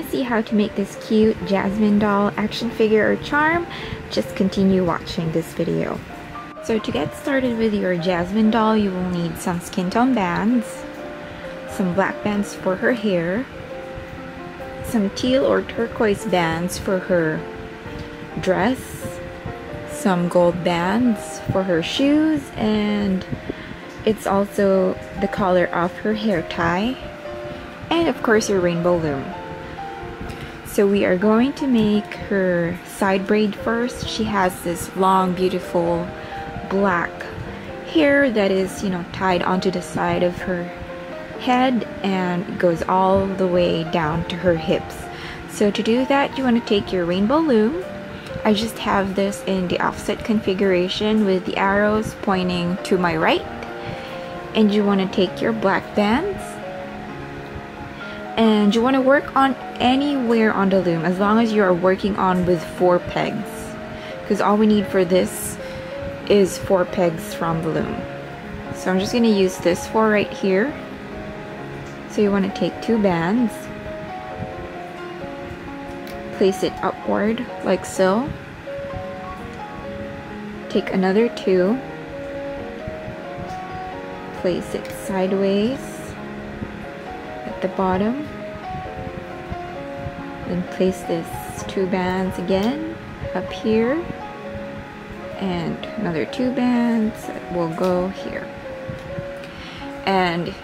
to see how to make this cute Jasmine doll action figure or charm, just continue watching this video. So to get started with your Jasmine doll, you will need some skin tone bands, some black bands for her hair, some teal or turquoise bands for her dress, some gold bands for her shoes, and it's also the color of her hair tie, and of course your rainbow loom. So we are going to make her side braid first. She has this long, beautiful black hair that is, tied onto the side of her head and goes all the way down to her hips. So to do that, you want to take your rainbow loom. I just have this in the offset configuration with the arrows pointing to my right. And you want to take your black bands and you want to work on anywhere on the loom as long as you are working on with 4 pegs, because all we need for this is 4 pegs from the loom. So I'm just going to use this 4 right here. So you want to take 2 bands, place it upward like so, take another 2, place it sideways at the bottom, then place this 2 bands again up here, and another 2 bands that will go here. And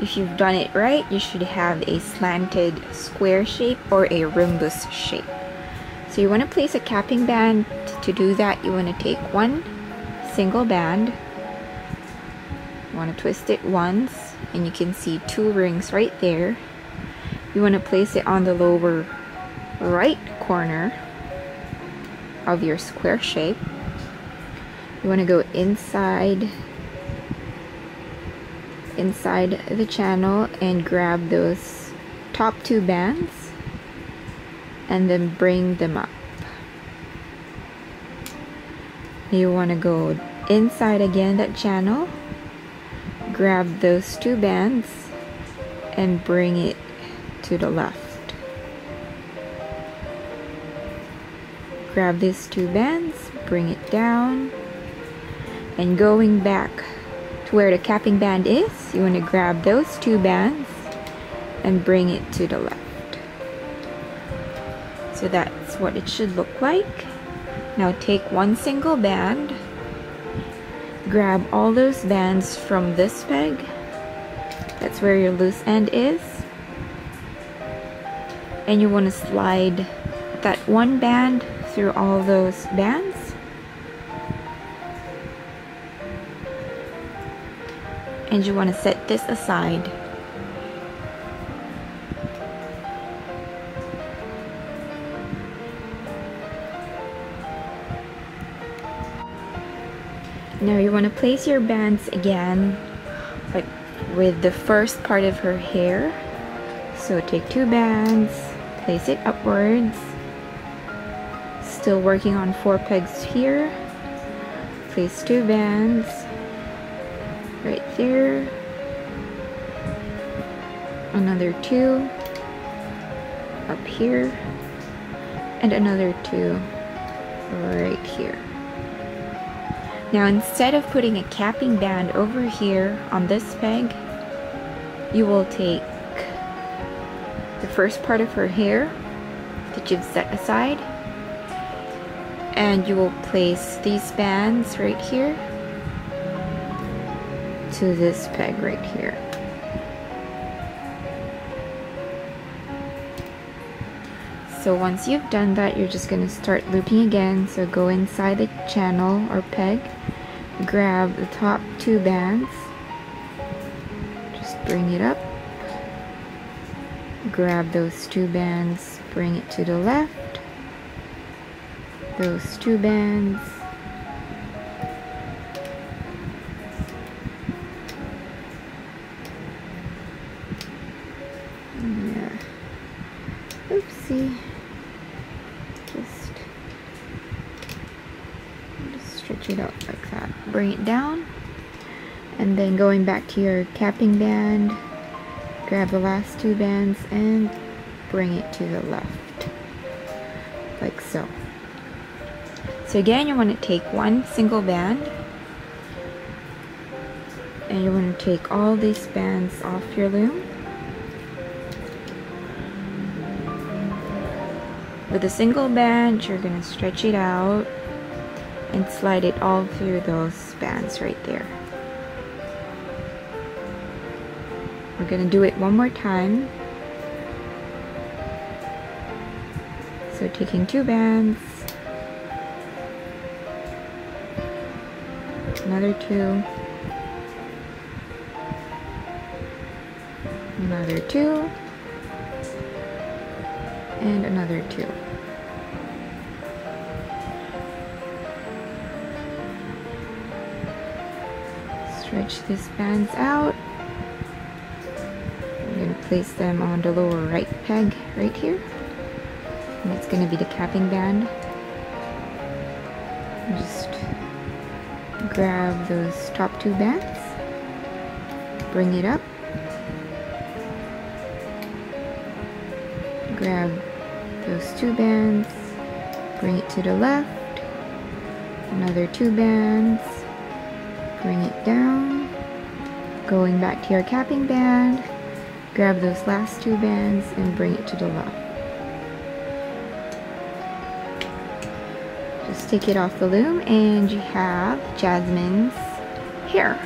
if you've done it right, you should have a slanted square shape or a rhombus shape. So you want to place a capping band. To do that, you want to take 1 single band, you want to twist it once, and you can see 2 rings right there. You want to place it on the lower right corner of your square shape. You want to go inside the channel and grab those top 2 bands and then bring them up. You want to go inside again that channel, grab those 2 bands and bring it to the left. Grab these 2 bands, bring it down, and going back to where the capping band is, you want to grab those 2 bands and bring it to the left. So that's what it should look like. Now take 1 single band, grab all those bands from this peg, that's where your loose end is, and you want to slide that 1 band through all those bands, and you want to set this aside. Now you want to place your bands again, like with the first part of her hair. So take 2 bands, place it upwards, still working on 4 pegs here, place 2 bands right there, another 2 up here, and another 2 right here. Now instead of putting a capping band over here on this peg, you will take the first part of her hair that you've set aside, and you will place these bands right here to this peg right here. So once you've done that, you're just going to start looping again. So go inside the channel or peg, grab the top 2 bands, just bring it up, grab those 2 bands, bring it to the left, those 2 bands, yeah, oopsie, just stretch it out like that, bring it down, and then going back to your capping band, grab the last 2 bands and bring it to the left, like so. So again, you want to take one single band, and you want to take all these bands off your loom. With a single band, you're going to stretch it out and slide it all through those bands right there. We're going to do it one more time. So taking 2 bands, another 2, another 2, and another 2. Stretch these bands out. We're going to place them on the lower right peg right here. And it's going to be the capping band. Just grab those top 2 bands, bring it up, grab those 2 bands, bring it to the left, another 2 bands, bring it down, going back to your capping band, grab those last 2 bands and bring it to the left. Just take it off the loom and you have Jasmine's hair.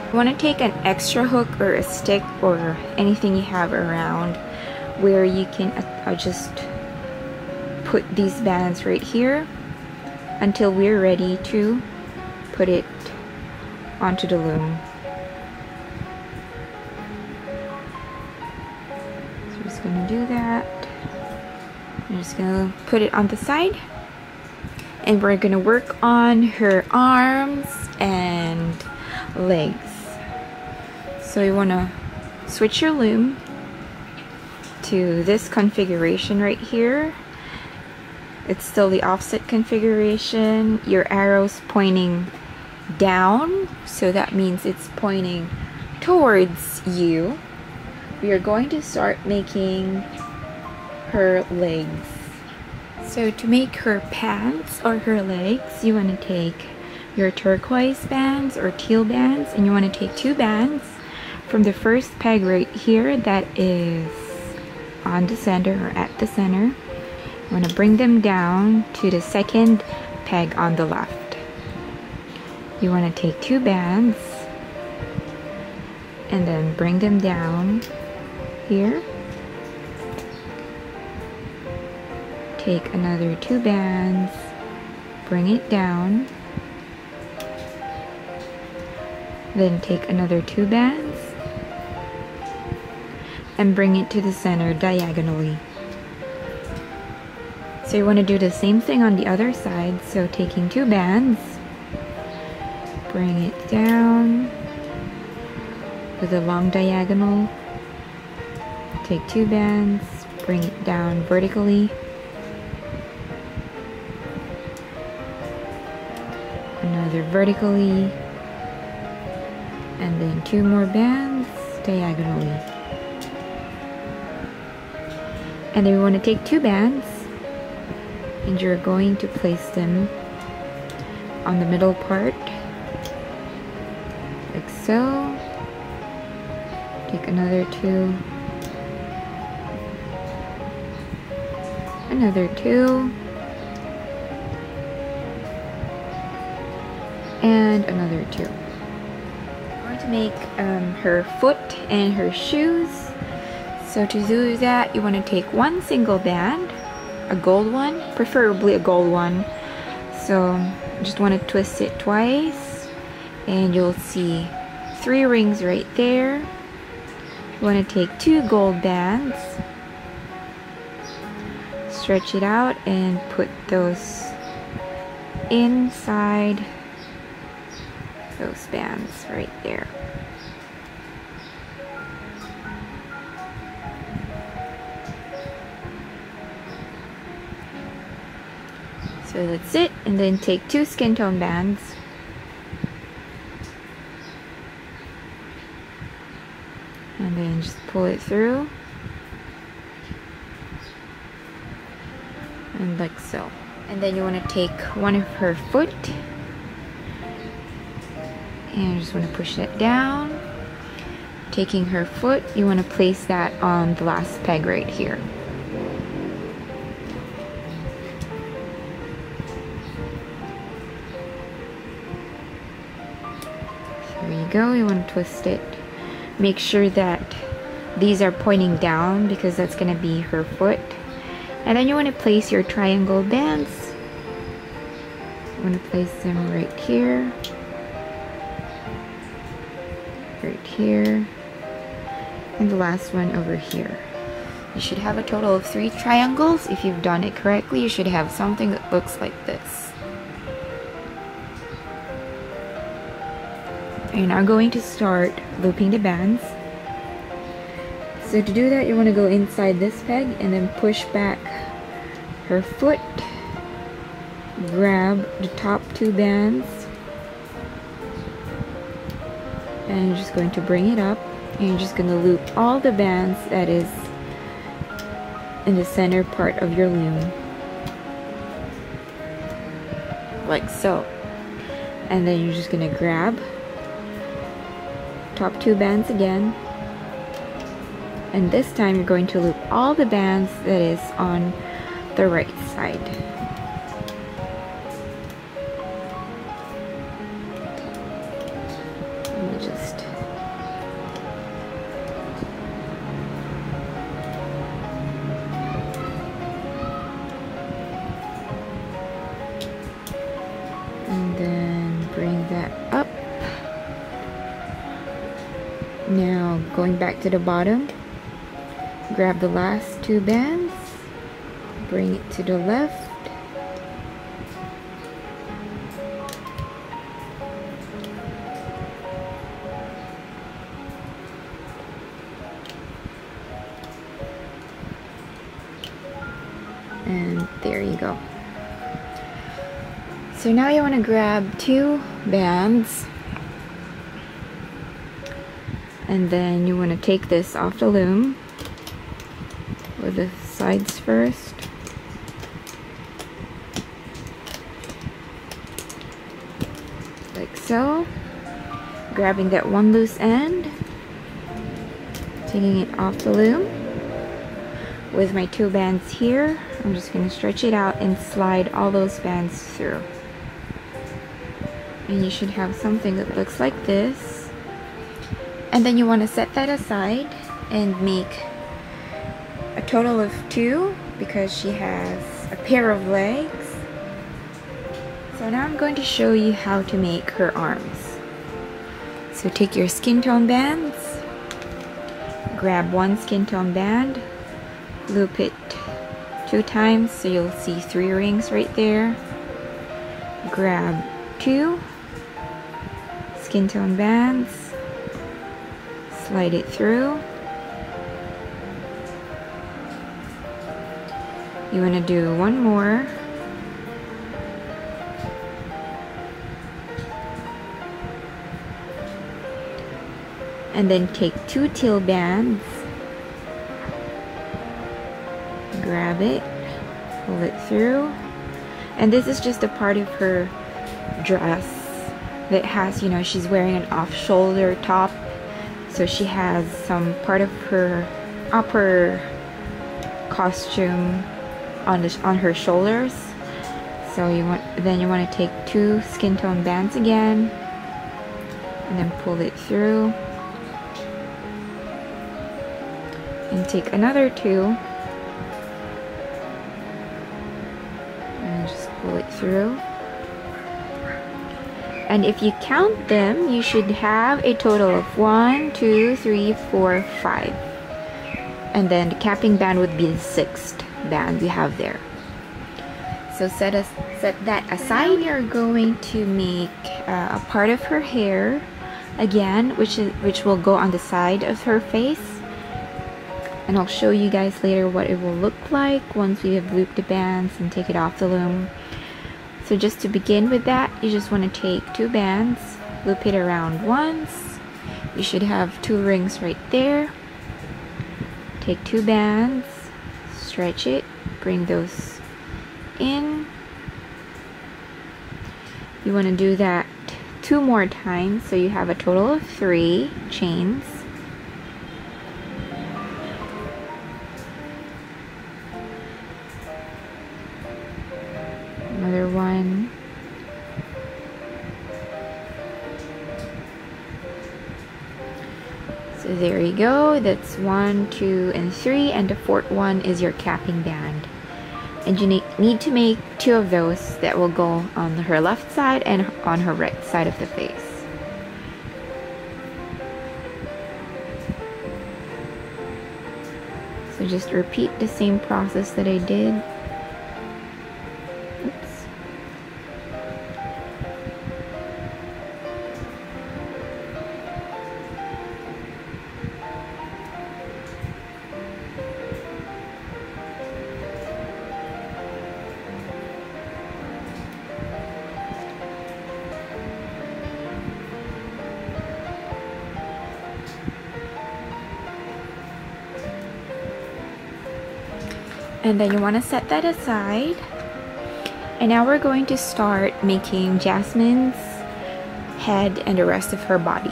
You want to take an extra hook or a stick or anything you have around where you can just put these bands right here until we're ready to put it onto the loom. So we're just going to do that. I'm just going to put it on the side, and we're going to work on her arms and legs. So you want to switch your loom to this configuration right here. It's still the offset configuration. Your arrow's pointing down, so that means it's pointing towards you. We are going to start making her legs. So to make her pants or her legs, you want to take your turquoise bands or teal bands, and you want to take 2 bands from the first peg right here that is on the center or at the center. You want to bring them down to the second peg on the left. You want to take 2 bands and then bring them down here. Take another 2 bands, bring it down, then take another 2 bands and bring it to the center diagonally. So you want to do the same thing on the other side. So taking 2 bands, bring it down with a long diagonal, take 2 bands, bring it down vertically, another vertically, and then 2 more bands diagonally. And then we want to take 2 bands and you're going to place them on the middle part like so. Take another 2, another 2, and another 2. I'm going to make her foot and her shoes. So to do that, you want to take 1 single band, a gold one, preferably a gold one. So you just want to twist it twice and you'll see 3 rings right there. You want to take 2 gold bands, stretch it out and put those inside those bands right there. So that's it, and then take 2 skin tone bands and then just pull it through and like so. And then you want to take one of her foot and you just want to push that down. Taking her foot, you want to place that on the last peg right here. There you go, you want to twist it. Make sure that these are pointing down because that's going to be her foot. And then you want to place your triangle bands. You want to place them right here. Right here. And the last one over here. You should have a total of 3 triangles. If you've done it correctly, you should have something that looks like this. You're now going to start looping the bands. So to do that, you want to go inside this peg and then push back her foot. Grab the top 2 bands. And you're just going to bring it up. And you're just going to loop all the bands that is in the center part of your loom. Like so. And then you're just going to grab top 2 bands again, and this time you're going to loop all the bands that is on the right side. Let me just and then bring that up. Now going back to the bottom, grab the last 2 bands, bring it to the left, and there you go. So now you want to grab 2 bands. And then you want to take this off the loom with the sides first. Like so. Grabbing that one loose end. Taking it off the loom. With my 2 bands here, I'm just going to stretch it out and slide all those bands through. And you should have something that looks like this. And then you want to set that aside and make a total of 2 because she has a pair of legs. So now I'm going to show you how to make her arms. So take your skin tone bands, grab 1 skin tone band, loop it 2 times so you'll see 3 rings right there. Grab 2 skin tone bands, slide it through. You want to do 1 more. And then take 2 tail bands, grab it, pull it through. And this is just a part of her dress that has, you know, she's wearing an off-shoulder top. So she has some part of her upper costume on her shoulders. So you want to take 2 skin tone bands again, and then pull it through, and take another 2, and just pull it through. And if you count them, you should have a total of 1, 2, 3, 4, 5. And then the capping band would be the 6th band we have there. So set that aside. You're going to make a part of her hair again, which will go on the side of her face. And I'll show you guys later what it will look like once we have looped the bands and take it off the loom. So just to begin with that, you just want to take 2 bands, loop it around once. You should have 2 rings right there. Take 2 bands, stretch it, bring those in. You want to do that 2 more times, so you have a total of 3 chains. Another one. So there you go. That's 1, 2, and 3, and the 4th one is your capping band. And you need to make 2 of those that will go on her left side and on her right side of the face. So just repeat the same process that I did. Oops. And then you want to set that aside. And now we're going to start making Jasmine's head and the rest of her body.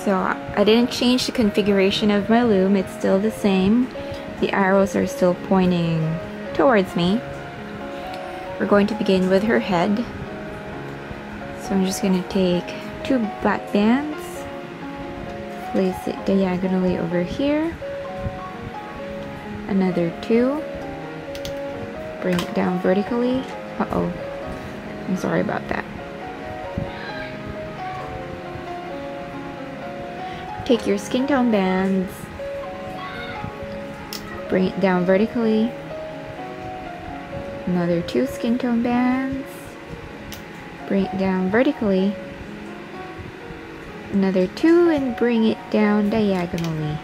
So I didn't change the configuration of my loom, it's still the same. The arrows are still pointing towards me. We're going to begin with her head. So I'm just going to take 2 black bands, place it diagonally over here. Another 2, bring it down vertically. Uh-oh, I'm sorry about that. Take your skin tone bands, bring it down vertically. Another 2 skin tone bands, bring it down vertically. Another 2 and bring it down diagonally,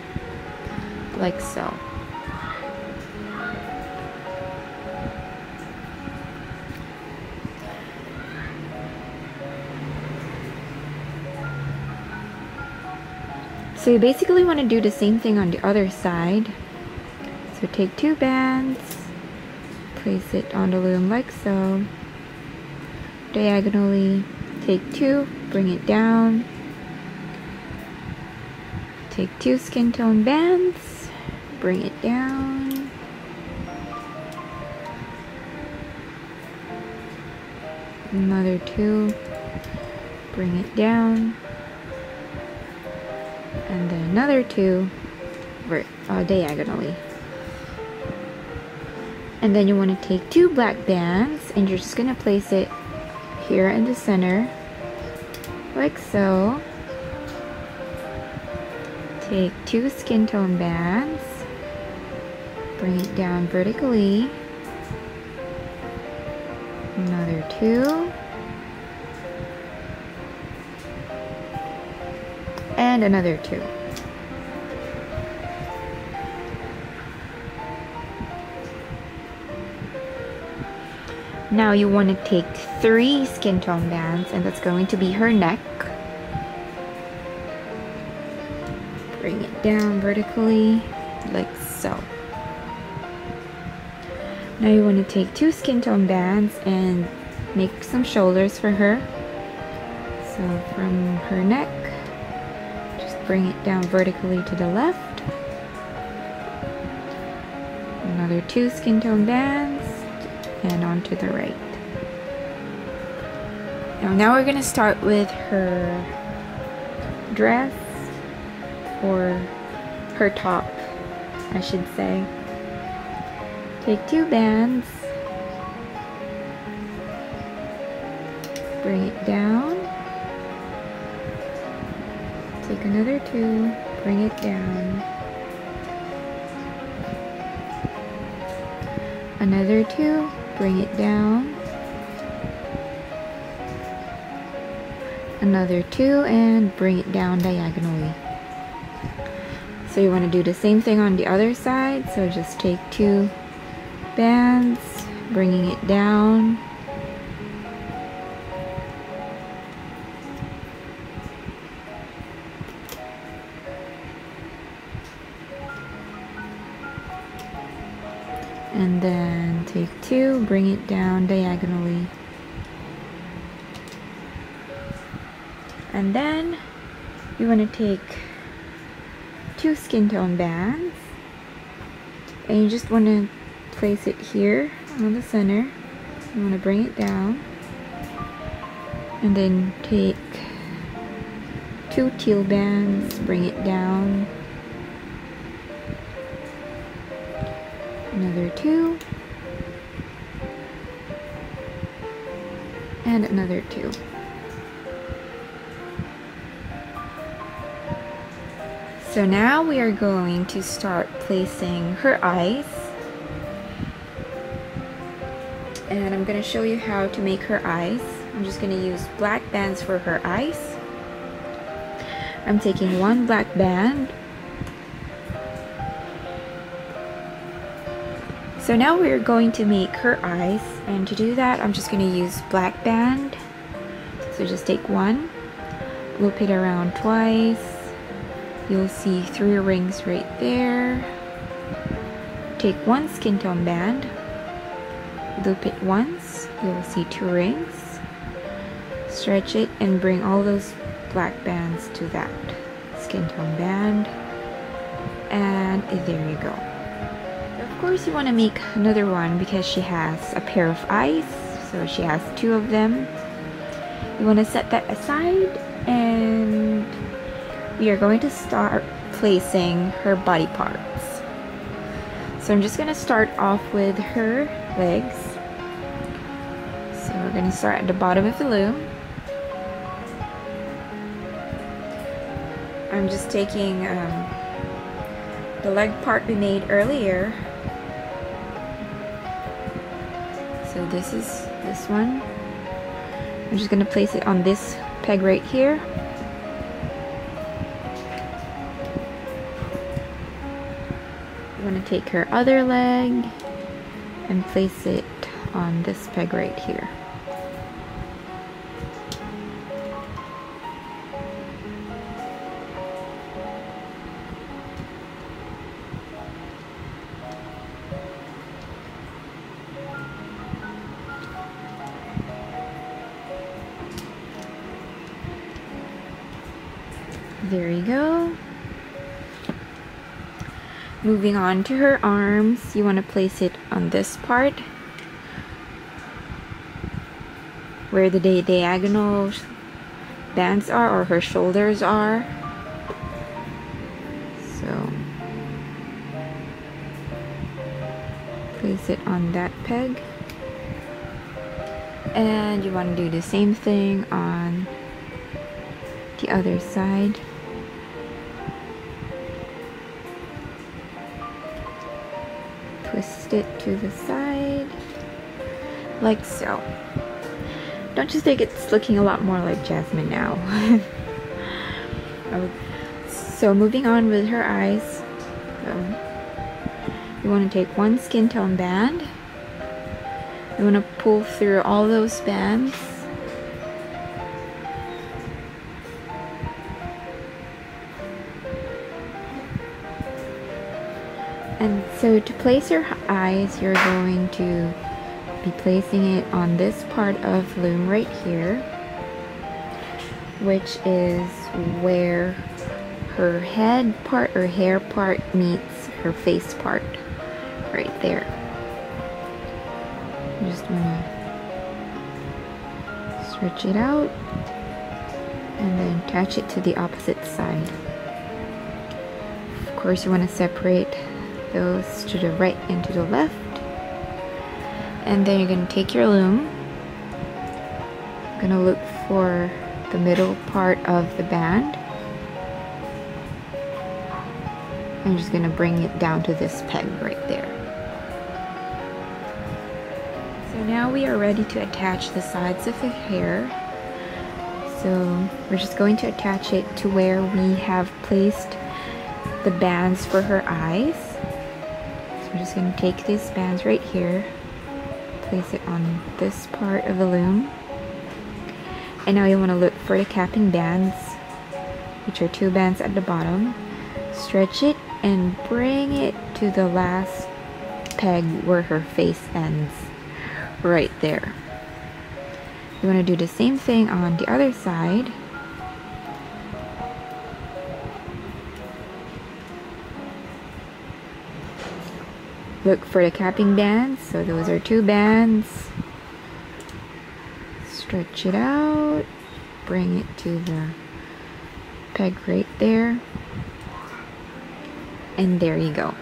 like so. So you basically want to do the same thing on the other side. So take 2 bands, place it on the loom like so. Diagonally, take 2, bring it down. Take 2 skin tone bands, bring it down. Another 2, bring it down. And then another 2 diagonally. And then you want to take 2 black bands and you're just going to place it here in the center like so. Take 2 skin tone bands, bring it down vertically. Another 2. And another 2. Now you want to take 3 skin tone bands, and that's going to be her neck. Bring it down vertically, like so. Now you want to take 2 skin tone bands and make some shoulders for her. So from her neck, bring it down vertically to the left. Another 2 skin tone bands and onto the right. Now we're going to start with her dress, or her top, I should say. Take 2 bands, bring it down. Take another 2, bring it down. Another 2, bring it down. Another 2 and bring it down diagonally. So you want to do the same thing on the other side. So just take 2 bands, bringing it down. and then take 2, bring it down diagonally, and then you want to take 2 skin tone bands, and you just want to place it here on the center. You want to bring it down, and then take 2 teal bands, bring it down, another 2, and another 2. So now we are going to start placing her eyes, and I'm going to show you how to make her eyes. I'm just going to use black bands for her eyes. I'm taking 1 black band. So now we're going to make her eyes, and to do that I'm just going to use black band. So just take 1, loop it around twice. You'll see 3 rings right there. Take 1 skin tone band, loop it once, you'll see 2 rings. Stretch it and bring all those black bands to that skin tone band, and there you go. Of course you want to make another one because she has a pair of eyes, so she has 2 of them. You want to set that aside, and we are going to start placing her body parts. So I'm just going to start off with her legs. So we're going to start at the bottom of the loom. I'm just taking the leg part we made earlier. So this is this one. I'm just going to place it on this peg right here. I'm going to take her other leg and place it on this peg right here. There you go. Moving on to her arms, you want to place it on this part where the diagonal bands are, or her shoulders are. So place it on that peg, and you want to do the same thing on the other side. Twist it to the side, like so. Don't you think it's looking a lot more like Jasmine now? So moving on with her eyes, you want to take 1 skin tone band. You want to pull through all those bands. And so to place your eyes, you're going to be placing it on this part of loom right here, which is where her head part or hair part meets her face part, right there. You just want to stretch it out and then attach it to the opposite side. Of course, you want to separate those to the right and to the left, and then you're going to take your loom. You're going to look for the middle part of the band. I'm just going to bring it down to this peg right there. So now we are ready to attach the sides of the hair. So we're just going to attach it to where we have placed the bands for her eyes. So we're just going to take these bands right here, place it on this part of the loom, and now you want to look for the capping bands, which are 2 bands at the bottom. Stretch it and bring it to the last peg where her face ends, right there. You want to do the same thing on the other side. Look for the capping bands. So those are 2 bands. Stretch it out. Bring it to the peg right there. And there you go.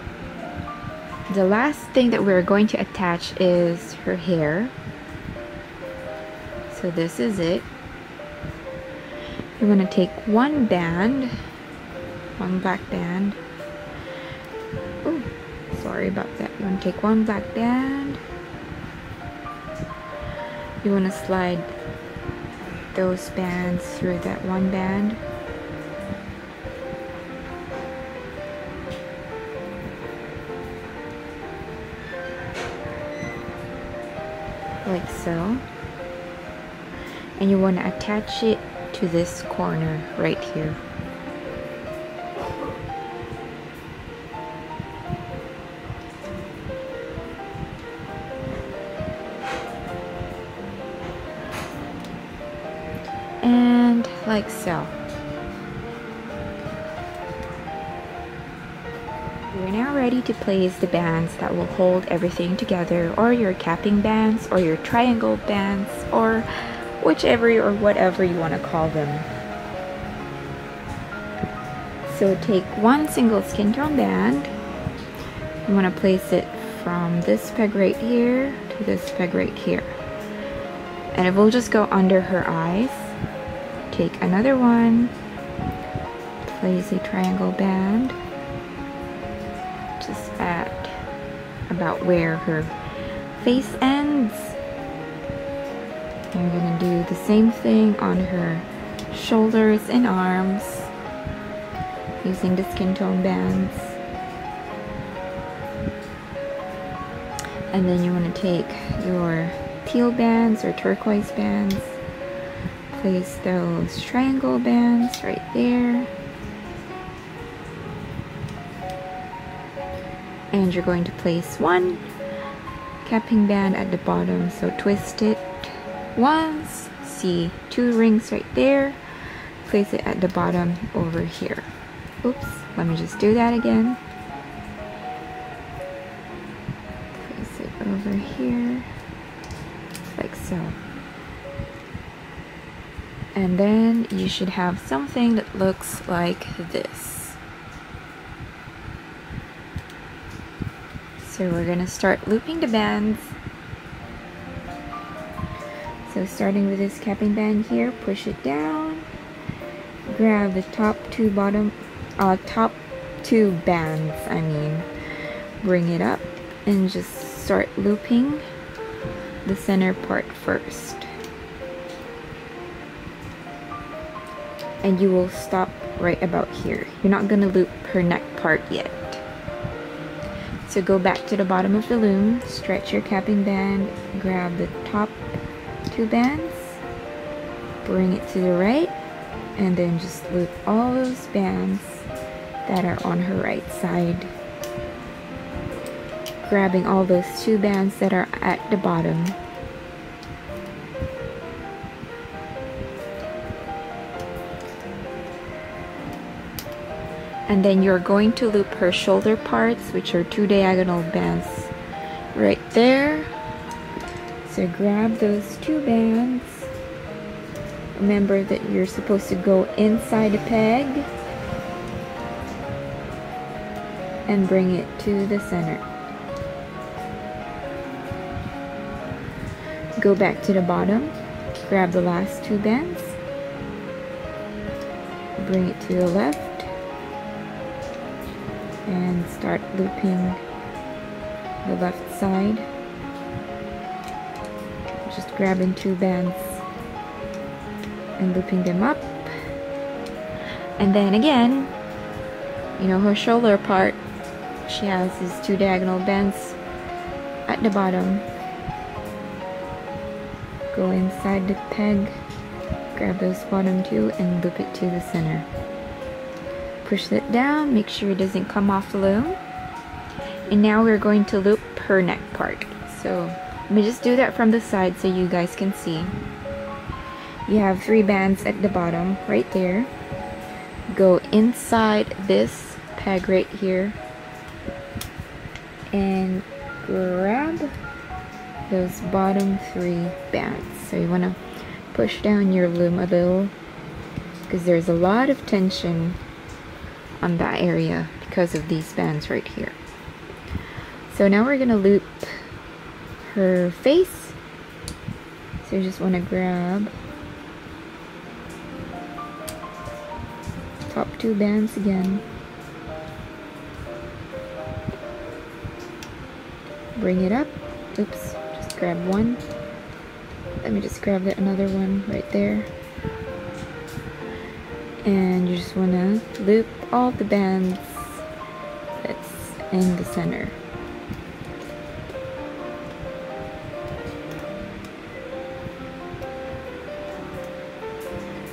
The last thing that we're going to attach is her hair. So this is it. You're going to take 1 band, 1 black band. Oh, sorry about that. You want to take 1 black band. You want to slide those bands through that 1 band. Like so. And you want to attach it to this corner right here. And like so. You're now ready to place the bands that will hold everything together, or your capping bands, or your triangle bands, or whichever or whatever you want to call them. So take 1 single skin tone band. You want to place it from this peg right here to this peg right here. And it will just go under her eyes. Take another one. Place a triangle band. Just at about where her face ends. I'm gonna do the same thing on her shoulders and arms using the skin tone bands. And then you want to take your teal bands or turquoise bands, place those triangle bands right there. And you're going to place 1 capping band at the bottom, so twist it once, see 2 rings right there, place it at the bottom over here. Oops, let me just do that again. Place it over here, like so. And then you should have something that looks like this. So we're going to start looping the bands. So starting with this capping band here, push it down, grab the top 2 bands, bring it up and just start looping the center part first. And you will stop right about here. You're not going to loop her neck part yet. So go back to the bottom of the loom, stretch your capping band, grab the top 2 bands, bring it to the right, and then just loop all those bands that are on her right side, grabbing all those 2 bands that are at the bottom. And then you're going to loop her shoulder parts, which are 2 diagonal bands right there. So grab those 2 bands. Remember that you're supposed to go inside the peg and bring it to the center. Go back to the bottom, grab the last 2 bands, bring it to the left, and start looping the left side. Just grabbing 2 bands and looping them up. And then again, you know, her shoulder part, she has these 2 diagonal bands at the bottom. Go inside the peg, grab those bottom 2 and loop it to the center. Push it down, make sure it doesn't come off the loom. And now we're going to loop her neck part. So let me just do that from the side so you guys can see. You have 3 bands at the bottom right there. Go inside this peg right here and grab those bottom 3 bands. So you want to push down your loom a little because there's a lot of tension on that area because of these bands right here. So now we're going to loop her face. So you just want to grab top 2 bands again, bring it up, oops, just grab one, let me just grab that another one right there, and you just want to loop all the bands that's in the center.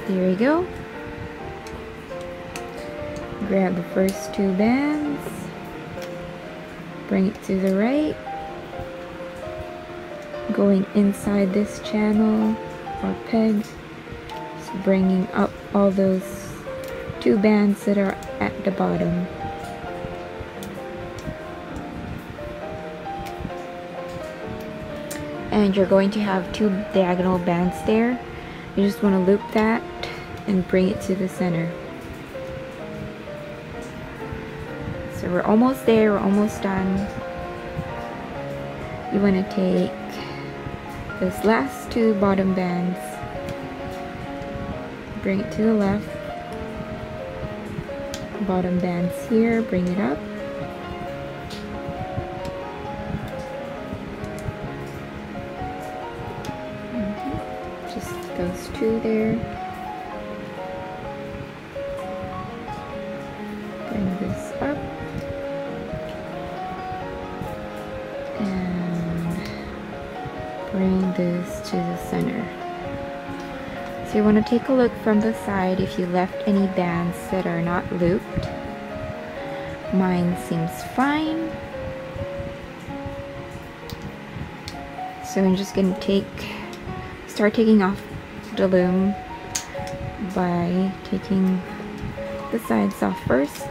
There you go. Grab the first 2 bands, bring it to the right, going inside this channel or peg, just bringing up all those 2 bands that are at the bottom. And you're going to have 2 diagonal bands there. You just want to loop that and bring it to the center. So we're almost there, we're almost done. You want to take those last 2 bottom bands, bring it to the left, bottom bands here, bring it up, just those 2 there, bring this up, bring this to the center. So you want to take a look from the side if you left any bands that are not looped. Mine seems fine. So I'm just going to start taking off the loom by taking the sides off first.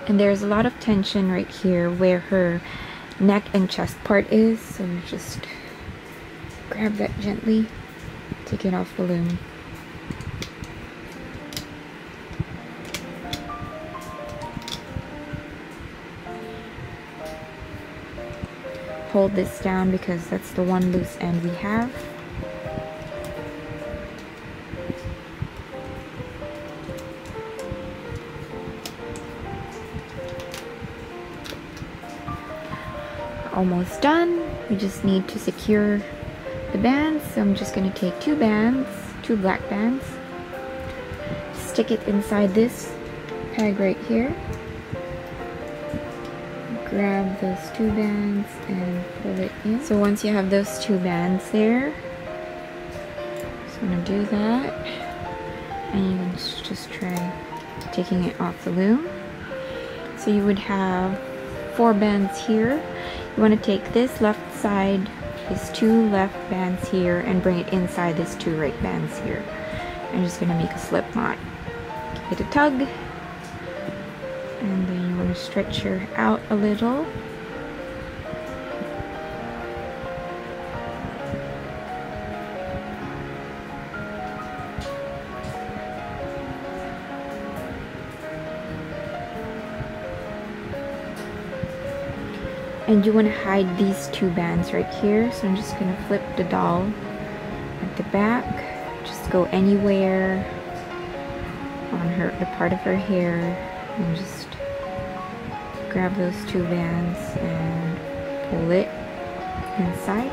And there's a lot of tension right here where her neck and chest part is, so you just grab that gently, take it off the loom. Hold this down because that's the one loose end we have. Almost done. We just need to secure the bands, so I'm just going to take 2 bands, 2 black bands, stick it inside this peg right here, grab those 2 bands and pull it in. So once you have those 2 bands there, just going to do that, and you can just try taking it off the loom. So you would have 4 bands here. You want to take this left side, these 2 left bands here, and bring it inside these 2 right bands here. I'm just going to make a slip knot. Give it a tug, and then you want to stretch her out a little. And you want to hide these 2 bands right here, so I'm just going to flip the doll at the back, just go anywhere on the part of her hair, and just grab those 2 bands and pull it inside,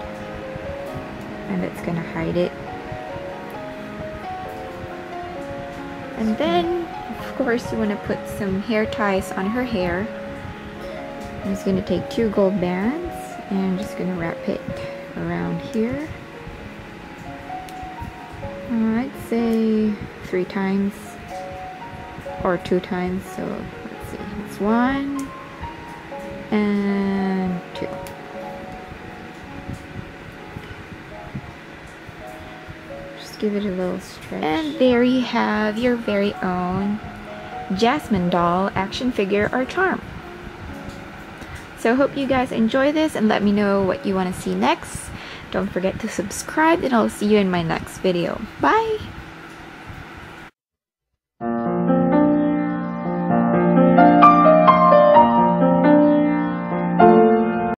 and it's going to hide it. And then, of course, you want to put some hair ties on her hair. I'm just going to take 2 gold bands and I'm just going to wrap it around here. I'd say 3 times or 2 times. So let's see, it's 1 and 2. Just give it a little stretch. And there you have your very own Jasmine doll action figure or charm. So I hope you guys enjoy this and let me know what you want to see next. Don't forget to subscribe and I'll see you in my next video. Bye!